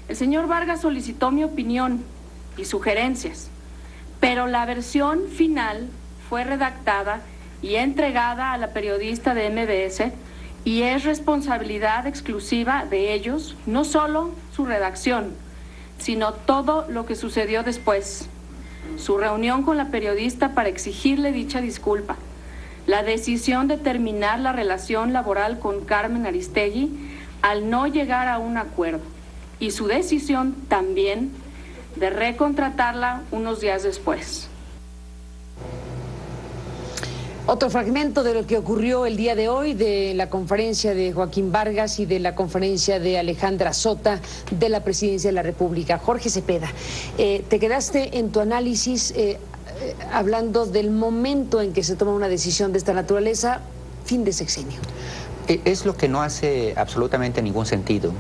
El señor Vargas solicitó mi opinión y sugerencias, pero la versión final fue redactada y entregada a la periodista de MBS y es responsabilidad exclusiva de ellos, no solo su redacción, sino todo lo que sucedió después. Su reunión con la periodista para exigirle dicha disculpa, la decisión de terminar la relación laboral con Carmen Aristegui al no llegar a un acuerdo y su decisión también de recontratarla unos días después. Otro fragmento de lo que ocurrió el día de hoy, de la conferencia de Joaquín Vargas y de la conferencia de Alejandra Sota de la Presidencia de la República. Jorge Cepeda, te quedaste en tu análisis hablando del momento en que se toma una decisión de esta naturaleza, fin de sexenio. Es lo que no hace absolutamente ningún sentido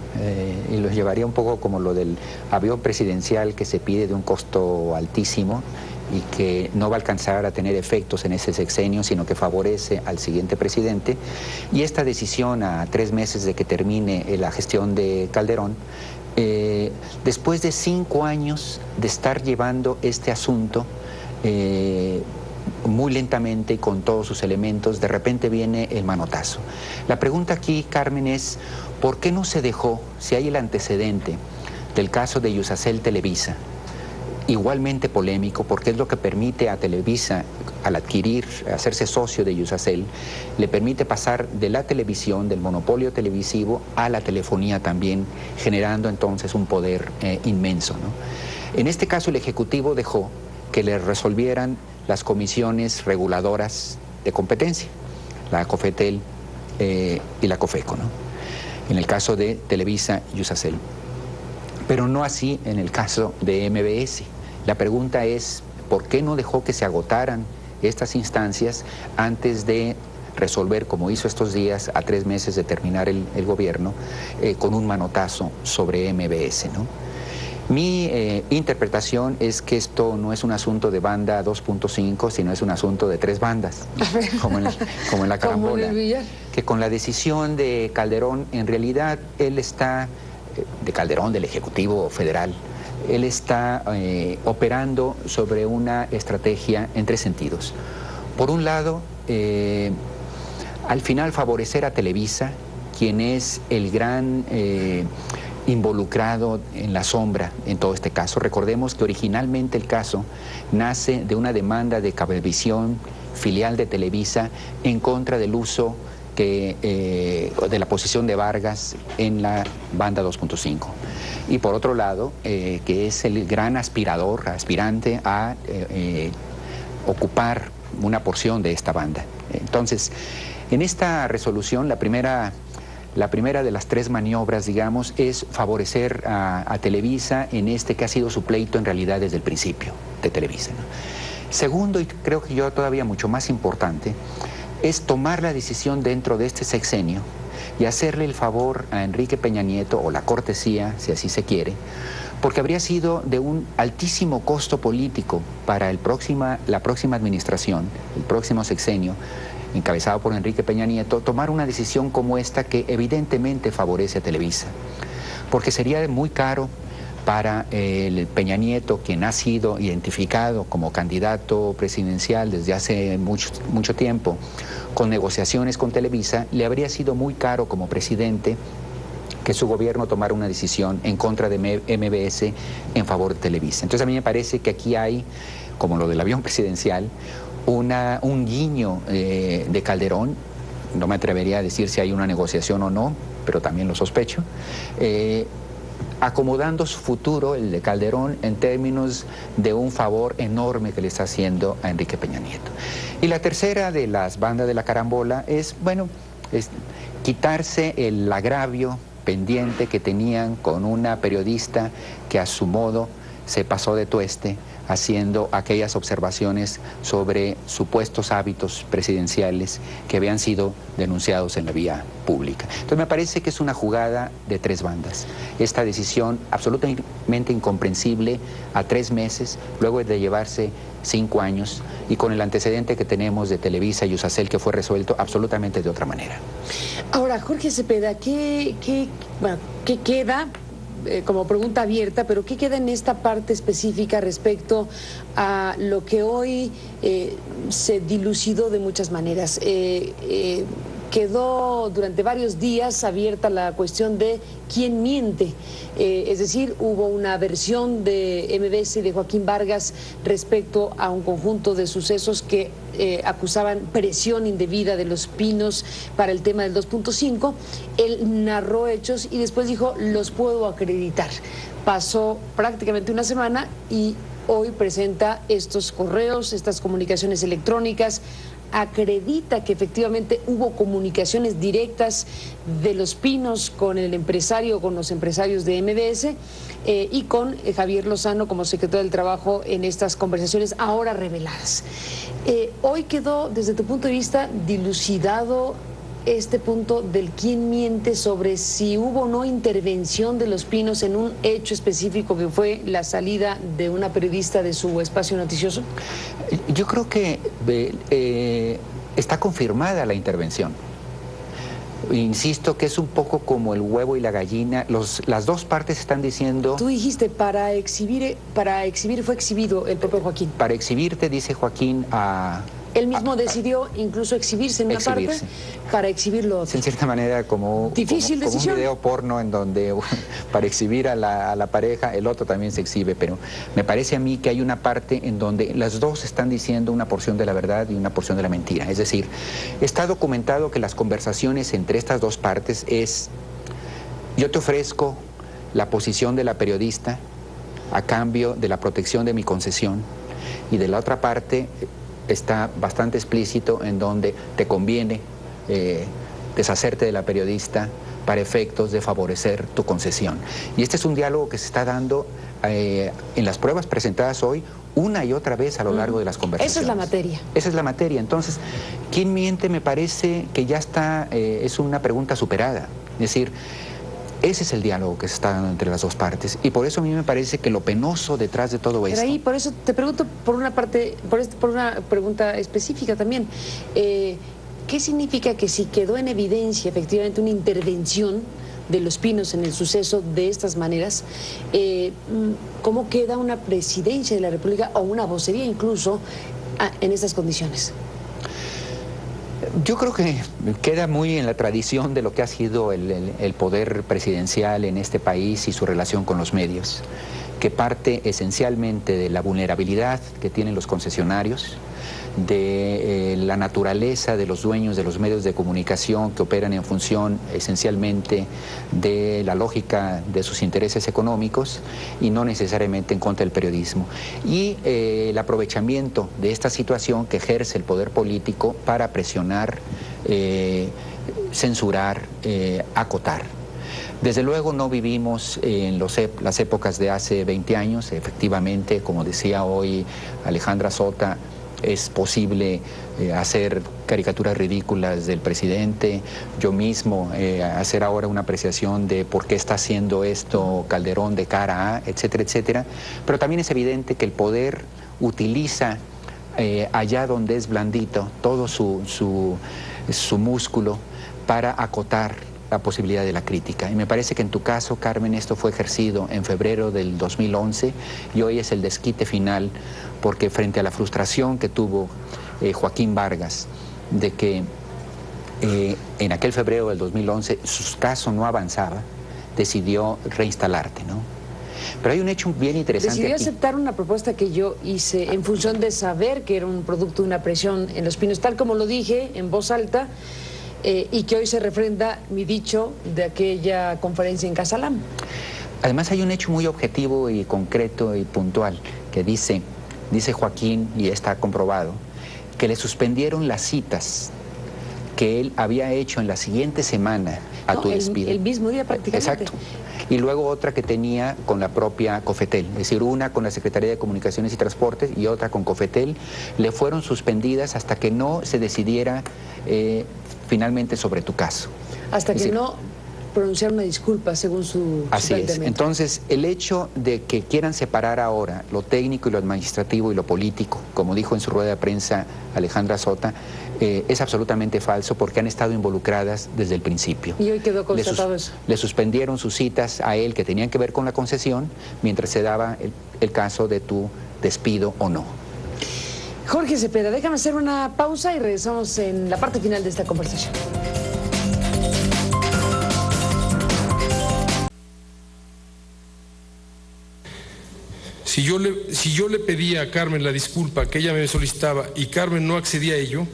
y los llevaría un poco como lo del avión presidencial que se pide de un costo altísimo y que no va a alcanzar a tener efectos en ese sexenio, sino que favorece al siguiente presidente. Y esta decisión a 3 meses de que termine la gestión de Calderón, después de 5 años de estar llevando este asunto muy lentamente y con todos sus elementos, de repente viene el manotazo. La pregunta aquí, Carmen, es ¿por qué no se dejó, si hay el antecedente del caso de Iusacell Televisa, igualmente polémico, porque es lo que permite a Televisa, al adquirir, hacerse socio de Iusacell, le permite pasar de la televisión, del monopolio televisivo, a la telefonía también, generando entonces un poder inmenso, ¿no? En este caso el Ejecutivo dejó que le resolvieran las comisiones reguladoras de competencia, la COFETEL y la COFECO, ¿no? En el caso de Televisa y Iusacell. Pero no así en el caso de MBS. La pregunta es, ¿por qué no dejó que se agotaran estas instancias antes de resolver, como hizo estos días, a 3 meses de terminar el gobierno, con un manotazo sobre MBS, ¿no? Mi interpretación es que esto no es un asunto de banda 2.5, sino es un asunto de 3 bandas, como en la carambola. Que con la decisión de Calderón, en realidad él está, de Calderón, del Ejecutivo Federal, él está operando sobre una estrategia en 3 sentidos. Por un lado, al final favorecer a Televisa, quien es el gran involucrado en la sombra en todo este caso. Recordemos que originalmente el caso nace de una demanda de Cablevisión, filial de Televisa, en contra del uso de la posición de Vargas en la banda 2.5. Y por otro lado, que es el gran aspirante a ocupar una porción de esta banda. Entonces, en esta resolución, la primera de las 3 maniobras, digamos, es favorecer a Televisa en este que ha sido su pleito en realidad desde el principio de Televisa, ¿no? Segundo, y creo que yo todavía mucho más importante, es tomar la decisión dentro de este sexenio y hacerle el favor a Enrique Peña Nieto, o la cortesía, si así se quiere, porque habría sido de un altísimo costo político para la próxima administración, el próximo sexenio, encabezado por Enrique Peña Nieto, tomar una decisión como esta que evidentemente favorece a Televisa, porque sería muy caro para el Peña Nieto, quien ha sido identificado como candidato presidencial desde hace mucho tiempo, con negociaciones con Televisa, le habría sido muy caro como presidente que su gobierno tomara una decisión en contra de MBS en favor de Televisa. Entonces a mí me parece que aquí hay, como lo del avión presidencial, un guiño de Calderón. No me atrevería a decir si hay una negociación o no, pero también lo sospecho, acomodando su futuro, el de Calderón, en términos de un favor enorme que le está haciendo a Enrique Peña Nieto. Y la tercera de las bandas de la carambola es, bueno, es quitarse el agravio pendiente que tenían con una periodista que a su modo se pasó de tueste haciendo aquellas observaciones sobre supuestos hábitos presidenciales que habían sido denunciados en la vía pública. Entonces me parece que es una jugada de 3 bandas. Esta decisión absolutamente incomprensible a 3 meses, luego de llevarse 5 años, y con el antecedente que tenemos de Televisa y Iusacell, que fue resuelto absolutamente de otra manera. Ahora, Jorge Cepeda, ¿qué queda como pregunta abierta, pero ¿qué queda en esta parte específica respecto a lo que hoy se dilucidó de muchas maneras? Quedó durante varios días abierta la cuestión de quién miente, es decir, hubo una versión de MBS y de Joaquín Vargas respecto a un conjunto de sucesos que acusaban presión indebida de Los Pinos para el tema del 2.5, él narró hechos y después dijo, los puedo acreditar. Pasó prácticamente una semana y hoy presenta estos correos, estas comunicaciones electrónicas, acredita que efectivamente hubo comunicaciones directas de Los Pinos con el empresario, con los empresarios de MBS y con Javier Lozano como secretario del Trabajo en estas conversaciones ahora reveladas. Hoy quedó, desde tu punto de vista, dilucidado este punto del quién miente sobre si hubo o no intervención de Los Pinos en un hecho específico que fue la salida de una periodista de su espacio noticioso. Yo creo que está confirmada la intervención. Insisto que es un poco como el huevo y la gallina. Las dos partes están diciendo... Tú dijiste, para exhibir fue exhibido el propio Joaquín. Para exhibirte, dice Joaquín, él mismo decidió incluso exhibirse en una parte para exhibirlo. En cierta manera como un video porno en donde para exhibir a la pareja el otro también se exhibe, pero me parece a mí que hay una parte en donde las dos están diciendo una porción de la verdad y una porción de la mentira. Es decir, está documentado que las conversaciones entre estas dos partes es: yo te ofrezco la posición de la periodista a cambio de la protección de mi concesión, y de la otra parte está bastante explícito en donde te conviene deshacerte de la periodista para efectos de favorecer tu concesión. Y este es un diálogo que se está dando en las pruebas presentadas hoy una y otra vez a lo largo de las conversaciones. Esa es la materia. Esa es la materia. Entonces, ¿quién miente? Me parece que ya está, es una pregunta superada. Es decir, ese es el diálogo que se está dando entre las dos partes, y por eso a mí me parece que lo penoso detrás de todo esto... Pero ahí, por eso te pregunto por una parte, por una pregunta específica también, ¿qué significa que si quedó en evidencia efectivamente una intervención de Los Pinos en el suceso de estas maneras, cómo queda una presidencia de la República o una vocería incluso en estas condiciones? Yo creo que queda muy en la tradición de lo que ha sido el poder presidencial en este país y su relación con los medios, que parte esencialmente de la vulnerabilidad que tienen los concesionarios, de la naturaleza de los dueños de los medios de comunicación que operan en función esencialmente de la lógica de sus intereses económicos y no necesariamente en contra del periodismo. Y el aprovechamiento de esta situación que ejerce el poder político para presionar, censurar, acotar. Desde luego no vivimos en las épocas de hace 20 años, efectivamente, como decía hoy Alejandra Sota, es posible hacer caricaturas ridículas del presidente, yo mismo hacer ahora una apreciación de por qué está haciendo esto Calderón de cara a, etcétera, etcétera, pero también es evidente que el poder utiliza allá donde es blandito todo su músculo para acotar la posibilidad de la crítica. Y me parece que en tu caso, Carmen, esto fue ejercido en febrero del 2011 y hoy es el desquite final, porque frente a la frustración que tuvo Joaquín Vargas de que en aquel febrero del 2011 su caso no avanzaba, decidió reinstalarte, ¿no? Pero hay un hecho bien interesante. Decidí aquí aceptar una propuesta que yo hice en función de saber que era un producto de una presión en Los Pinos, tal como lo dije en voz alta, y que hoy se refrenda mi dicho de aquella conferencia en Casalam. Además hay un hecho muy objetivo y concreto y puntual que dice Joaquín, y está comprobado, que le suspendieron las citas que él había hecho en la siguiente semana a tu despido. El mismo día prácticamente. Exacto. Y luego otra que tenía con la propia Cofetel, es decir, una con la Secretaría de Comunicaciones y Transportes y otra con Cofetel, le fueron suspendidas hasta que no se decidiera finalmente sobre tu caso. Hasta que no pronunciar una disculpa según su Así es. Entonces, el hecho de que quieran separar ahora lo técnico y lo administrativo y lo político, como dijo en su rueda de prensa Alejandra Sota, es absolutamente falso porque han estado involucradas desde el principio. Y hoy quedó constatado eso. Le suspendieron sus citas a él que tenían que ver con la concesión mientras se daba el caso de tu despido o no. Jorge Cepeda, déjame hacer una pausa y regresamos en la parte final de esta conversación. Si yo le pedía a Carmen la disculpa que ella me solicitaba y Carmen no accedía a ello,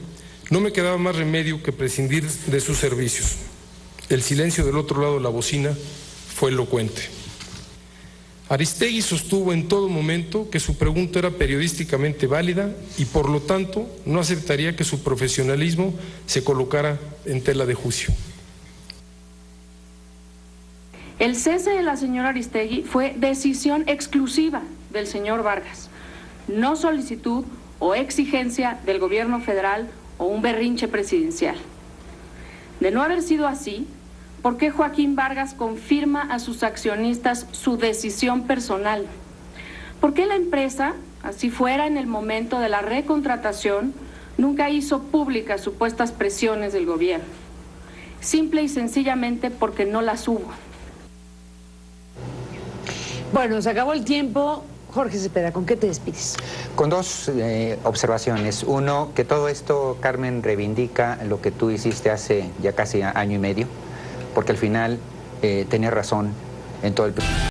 no me quedaba más remedio que prescindir de sus servicios. El silencio del otro lado de la bocina fue elocuente. Aristegui sostuvo en todo momento que su pregunta era periodísticamente válida y por lo tanto no aceptaría que su profesionalismo se colocara en tela de juicio. El cese de la señora Aristegui fue decisión exclusiva del señor Vargas, no solicitud o exigencia del gobierno federal o un berrinche presidencial. De no haber sido así, ¿por qué Joaquín Vargas confirma a sus accionistas su decisión personal? ¿Por qué la empresa, así fuera en el momento de la recontratación, nunca hizo públicas supuestas presiones del gobierno? Simple y sencillamente porque no las hubo. Bueno, se acabó el tiempo. Jorge Cepeda, ¿con qué te despides? Con dos observaciones. Uno, que todo esto, Carmen, reivindica lo que tú hiciste hace ya casi año y medio, porque al final tenías razón en todo el...